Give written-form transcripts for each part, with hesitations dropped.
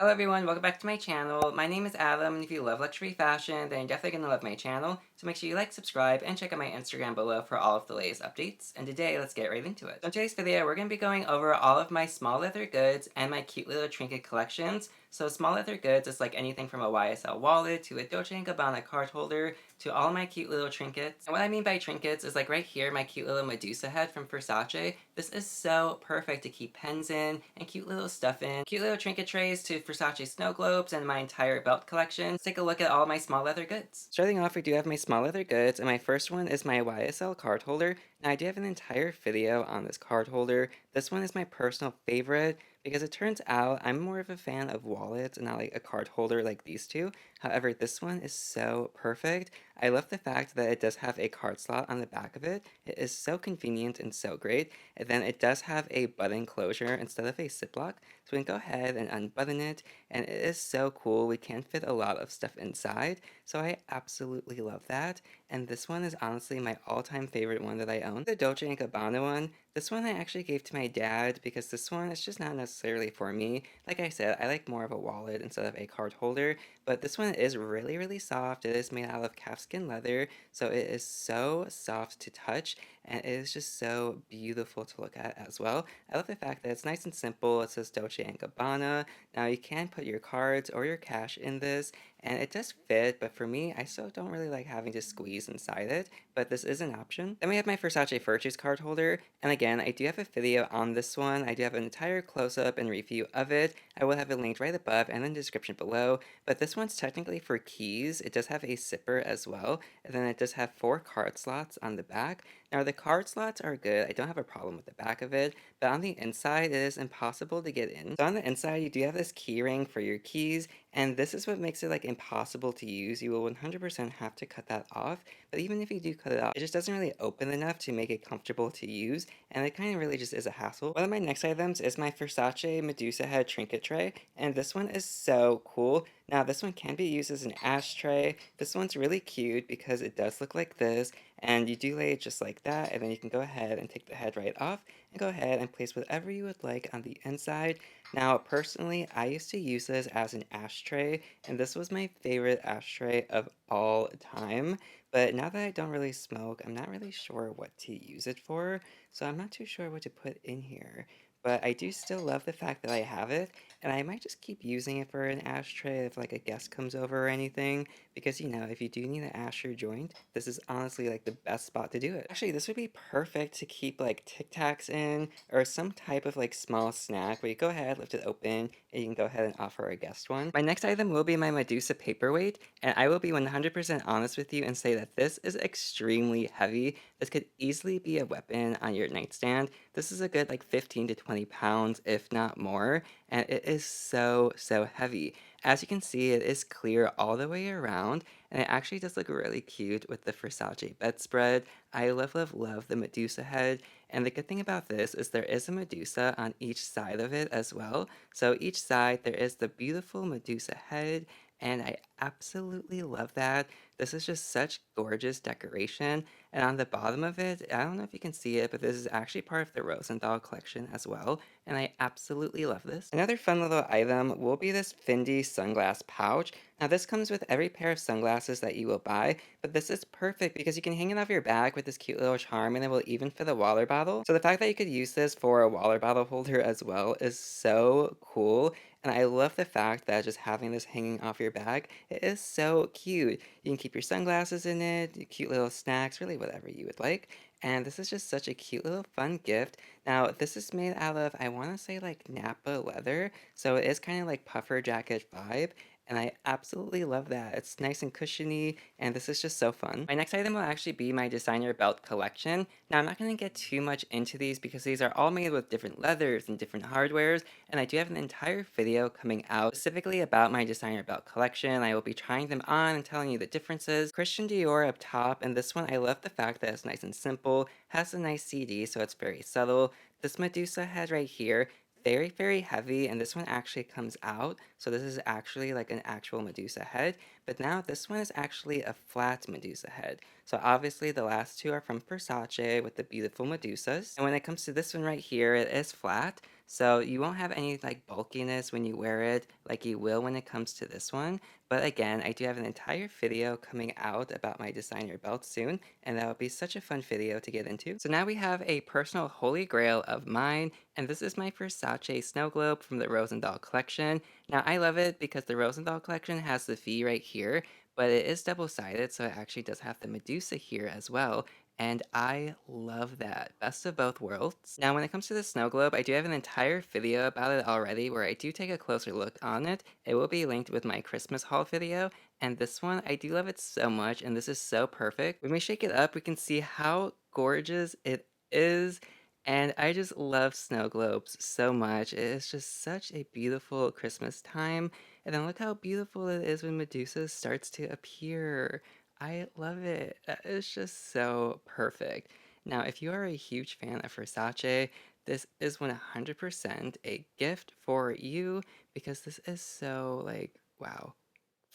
Hello everyone, welcome back to my channel. My name is Adam, and if you love luxury fashion, then you're definitely going to love my channel. So make sure you like, subscribe, and check out my Instagram below for all of the latest updates. And today, let's get right into it. So in today's video, we're going to be going over all of my small leather goods and my cute little trinket collections. So small leather goods is like anything from a YSL wallet to a Dolce & Gabbana card holder to all my cute little trinkets. And what I mean by trinkets is like right here, my cute little Medusa head from Versace. This is so perfect to keep pens in and cute little stuff in. Cute little trinket trays to Versace Snowglobes and my entire belt collection. Let's take a look at all my small leather goods. Starting off, we do have my small leather goods, and my first one is my YSL card holder. Now I do have an entire video on this card holder. This one is my personal favorite because it turns out I'm more of a fan of wallets and not like a card holder like these two. However, this one is so perfect. I love the fact that it does have a card slot on the back of it. It is so convenient and so great. And then it does have a button closure instead of a ziplock. So we can go ahead and unbutton it, and it is so cool. We can fit a lot of stuff inside, so I absolutely love that. And this one is honestly my all-time favorite one that I own. The Dolce & Gabbana one, this one I actually gave to my dad because this one is just not necessarily for me. Like I said, I like more of a wallet instead of a card holder, but this one is really, really soft. It is made out of calfskin leather, so it is so soft to touch, and it is just so beautiful to look at as well. I love the fact that it's nice and simple. It says Dolce & Gabbana. Now you can put your cards or your cash in this, and it does fit, but for me, I still don't really like having to squeeze inside it, but this is an option. Then we have my Versace Purchase card holder, and again, I do have a video on this one. I do have an entire close-up and review of it. I will have it linked right above and in the description below, but this one's technically for keys. It does have a zipper as well, and then it does have 4 card slots on the back. Now the card slots are good. I don't have a problem with the back of it, but on the inside, it is impossible to get in. So on the inside, you do have this key ring for your keys, and this is what makes it like impossible to use. You will 100% have to cut that off, but even if you do cut it off, it just doesn't really open enough to make it comfortable to use, and it kind of really just is a hassle. One of my next items is my Versace Medusa head trinket tray, and this one is so cool. Now this one can be used as an ashtray. This one's really cute because it does look like this, and you do lay it just like that, and then you can go ahead and take the head right off and go ahead and place whatever you would like on the inside. Now personally, I used to use this as an ashtray, and this was my favorite ashtray of all time. But now that I don't really smoke, I'm not really sure what to use it for, so I'm not too sure what to put in here. But I do still love the fact that I have it, and I might just keep using it for an ashtray if like a guest comes over or anything, because you know, if you do need an ashtray joint, this is honestly like the best spot to do it. Actually, this would be perfect to keep like Tic Tacs in, or some type of like small snack where you go ahead, lift it open, and you can go ahead and offer a guest one. My next item will be my Medusa paperweight, and I will be 100% honest with you and say that this is extremely heavy. This could easily be a weapon on your nightstand. This is a good like 15 to 20 pounds, if not more, and it is so, so heavy. As you can see, it is clear all the way around, and it actually does look really cute with the Versace bedspread. I love, love, love the Medusa head, and the good thing about this is there is a Medusa on each side of it as well. So each side, there is the beautiful Medusa head, and I absolutely love that. This is just such gorgeous decoration, and on the bottom of it, I don't know if you can see it, but this is actually part of the Rosenthal collection as well, and I absolutely love this. Another fun little item will be this Fendi sunglass pouch. Now this comes with every pair of sunglasses that you will buy, but this is perfect because you can hang it off your back with this cute little charm, and it will even fit a water bottle. So the fact that you could use this for a water bottle holder as well is so cool. And I love the fact that just having this hanging off your back, it is so cute. You can keep your sunglasses in it, cute little snacks, really whatever you would like. And this is just such a cute little fun gift. Now, this is made out of, I want to say like Napa leather, so it is kind of like puffer jacket vibe, and I absolutely love that. It's nice and cushiony, and this is just so fun. My next item will actually be my designer belt collection. Now, I'm not going to get too much into these because these are all made with different leathers and different hardwares, and I do have an entire video coming out specifically about my designer belt collection. I will be trying them on and telling you the differences. Christian Dior up top, and this one I love the fact that it's nice and simple, has a nice CD, so it's very subtle. This Medusa head right here, very, very heavy, and this one actually comes out. So this is actually like an actual Medusa head, but now this one is actually a flat Medusa head. So obviously the last two are from Versace with the beautiful Medusas. And when it comes to this one right here, it is flat. so you won't have any like bulkiness when you wear it like you will when it comes to this one. But again, I do have an entire video coming out about my designer belt soon, and that would be such a fun video to get into. So now we have a personal holy grail of mine, and this is my Versace Snowglobe from the Rosendahl collection. Now I love it because the Rosendahl collection has the V right here, but it is double-sided, so it actually does have the Medusa here as well. And I love that. Best of both worlds. Now, when it comes to the snow globe, I do have an entire video about it already where I do take a closer look on it. It will be linked with my Christmas haul video. And this one, I do love it so much, and this is so perfect. When we shake it up, we can see how gorgeous it is. And I just love snow globes so much. It is just such a beautiful Christmas time. And then look how beautiful it is when Medusa starts to appear. I love it. That is just so perfect. Now, if you are a huge fan of Versace, this is 100% a gift for you because this is so like, wow.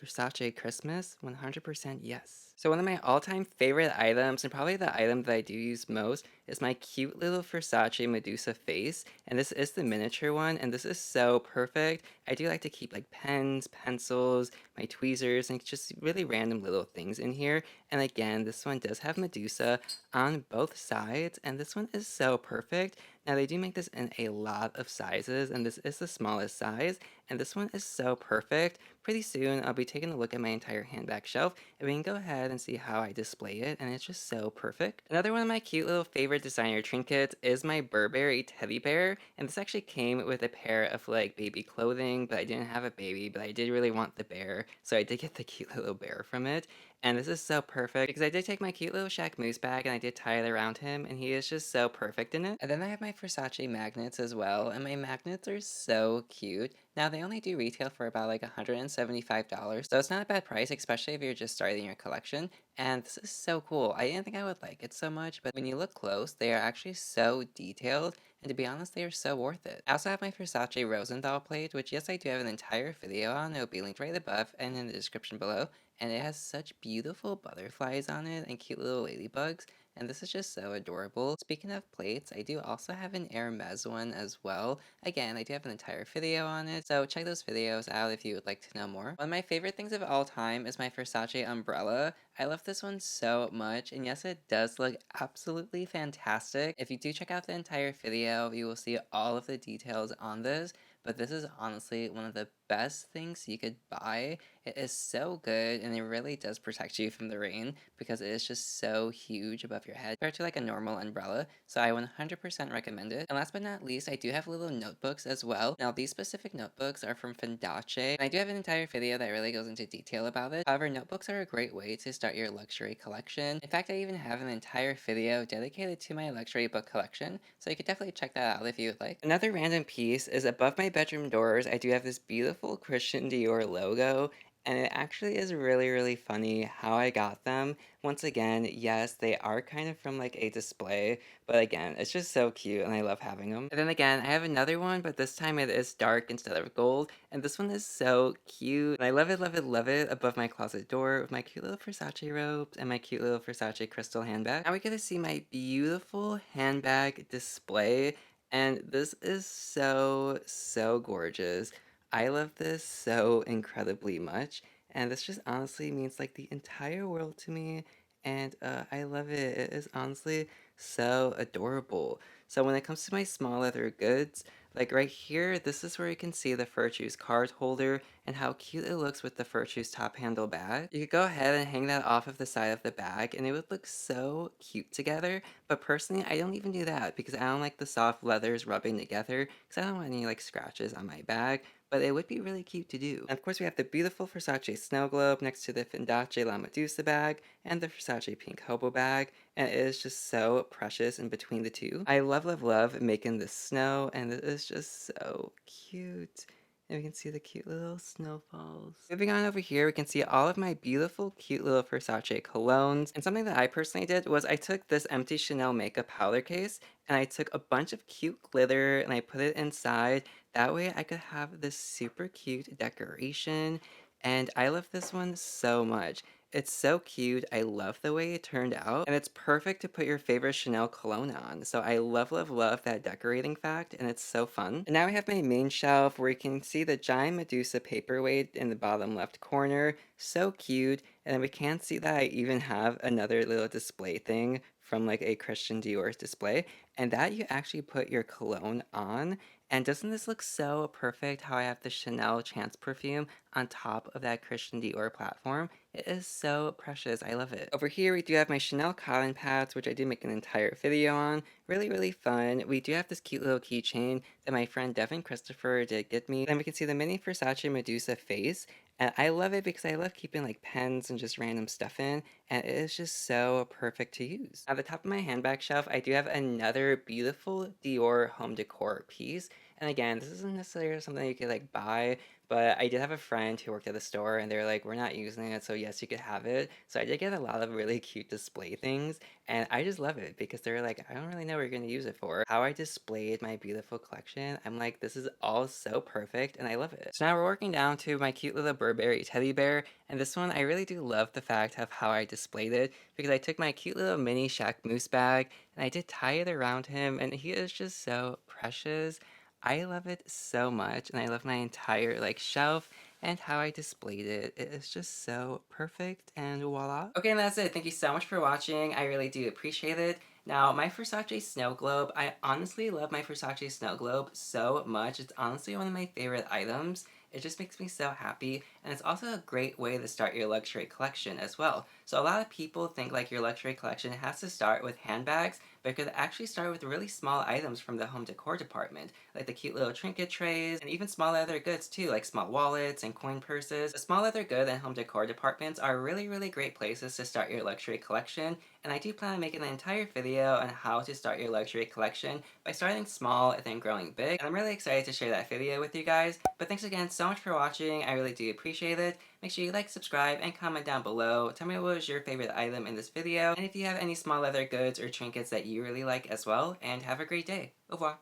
Versace Christmas? 100% yes. So one of my all-time favorite items, and probably the item that I do use most, is my cute little Versace Medusa face. And this is the miniature one, and this is so perfect. I do like to keep like pens, pencils, my tweezers, and just really random little things in here. And again, this one does have Medusa on both sides, and this one is so perfect. Now they do make this in a lot of sizes, and this is the smallest size, and this one is so perfect. Pretty soon, I'll be taking a look at my entire handbag shelf, and we can go ahead and see how I display it, and it's just so perfect. Another one of my cute little favorite designer trinkets is my Burberry teddy bear, and this actually came with a pair of like baby clothing, but I didn't have a baby, but I did really want the bear, so I did get the cute little bear from it. And this is so perfect because I did take my cute little Jacquemus bag and I did tie it around him, and he is just so perfect in it. And then I have my Versace magnets as well, and my magnets are so cute. Now they only do retail for about like $175, so it's not a bad price, especially if you're just starting your collection. And this is so cool. I didn't think I would like it so much, but when you look close, they are actually so detailed, and to be honest, they are so worth it. I also have my Versace Rosendahl plate, which yes, I do have an entire video on. It will be linked right above and in the description below. And it has such beautiful butterflies on it and cute little ladybugs, and this is just so adorable. Speaking of plates, I do also have an Hermes one as well. Again, I do have an entire video on it, so check those videos out if you would like to know more. One of my favorite things of all time is my Versace Umbrella. I love this one so much, and yes, it does look absolutely fantastic. If you do check out the entire video, you will see all of the details on this, but this is honestly one of the best things you could buy. It is so good, and it really does protect you from the rain because it is just so huge above your head compared to like a normal umbrella, so I 100% recommend it. And last but not least, I do have little notebooks as well. Now these specific notebooks are from Fendace, and I do have an entire video that really goes into detail about it. However, notebooks are a great way to start your luxury collection. In fact, I even have an entire video dedicated to my luxury book collection, so you could definitely check that out if you would like. Another random piece is above my bedroom doors, I do have this beautiful Christian Dior logo, and it actually is really, really funny how I got them. Once again, yes, they are kind of from like a display, but again, it's just so cute and I love having them. And then again, I have another one, but this time it is dark instead of gold, and this one is so cute. And I love it, love it, love it above my closet door with my cute little Versace robes and my cute little Versace crystal handbag. Now we get to see my beautiful handbag display, and this is so, so gorgeous. I love this so incredibly much, and this just honestly means like the entire world to me, and I love it. It is honestly so adorable. So when it comes to my small leather goods, like right here, this is where you can see the Virtue's card holder and how cute it looks with the Virtue's top handle bag. You could go ahead and hang that off of the side of the bag and it would look so cute together, but personally, I don't even do that because I don't like the soft leathers rubbing together because I don't want any like scratches on my bag, but it would be really cute to do. And of course, we have the beautiful Versace Snowglobe next to the Fendace La Medusa bag and the Versace Pink Hobo bag, and it is just so precious in between the two. I love, love, love making the snow, and it is just so cute. And we can see the cute little snowfalls. Moving on over here, we can see all of my beautiful, cute little Versace colognes. And something that I personally did was I took this empty Chanel makeup powder case and I took a bunch of cute glitter and I put it inside. That way I could have this super cute decoration. And I love this one so much. It's so cute. I love the way it turned out, and it's perfect to put your favorite Chanel cologne on. So I love, love, love that decorating fact, and it's so fun. And now I have my main shelf where you can see the giant Medusa paperweight in the bottom left corner. So cute. And then we can see that I even have another little display thing from like a Christian Dior display, and that you actually put your cologne on. And doesn't this look so perfect how I have the Chanel Chance perfume on top of that Christian Dior platform? It is so precious. I love it. Over here, we do have my Chanel cotton pads, which I did make an entire video on. Really, really fun. We do have this cute little keychain that my friend Devin Christopher did get me. Then we can see the mini Versace Medusa face. And I love it because I love keeping like pens and just random stuff in, and it is just so perfect to use. At the top of my handbag shelf, I do have another beautiful Dior home decor piece. And again, this isn't necessarily something you could like buy, but I did have a friend who worked at the store and they were like, we're not using it, so yes, you could have it. So I did get a lot of really cute display things, and I just love it because they're like, I don't really know what you're going to use it for. How I displayed my beautiful collection, I'm like, this is all so perfect, and I love it. So now we're working down to my cute little Burberry teddy bear, and this one, I really do love the fact of how I displayed it because I took my cute little mini Jacquemus bag and I did tie it around him, and he is just so precious. I love it so much, and I love my entire like shelf and how I displayed it. It is just so perfect, and voila. Okay, and that's it. Thank you so much for watching. I really do appreciate it. Now, my Versace Snow Globe, I honestly love my Versace Snow Globe so much. It's honestly one of my favorite items. It just makes me so happy, and it's also a great way to start your luxury collection as well. So a lot of people think like your luxury collection has to start with handbags, but it could actually start with really small items from the home decor department, like the cute little trinket trays, and even small leather goods too, like small wallets and coin purses. The small leather good and home decor departments are really, really great places to start your luxury collection, and I do plan on making an entire video on how to start your luxury collection by starting small and then growing big, and I'm really excited to share that video with you guys. But thanks again so much for watching. I really do appreciate it. Make sure you like, subscribe, and comment down below. Tell me what was your favorite item in this video, and if you have any small leather goods or trinkets that you really like as well, and have a great day. Au revoir.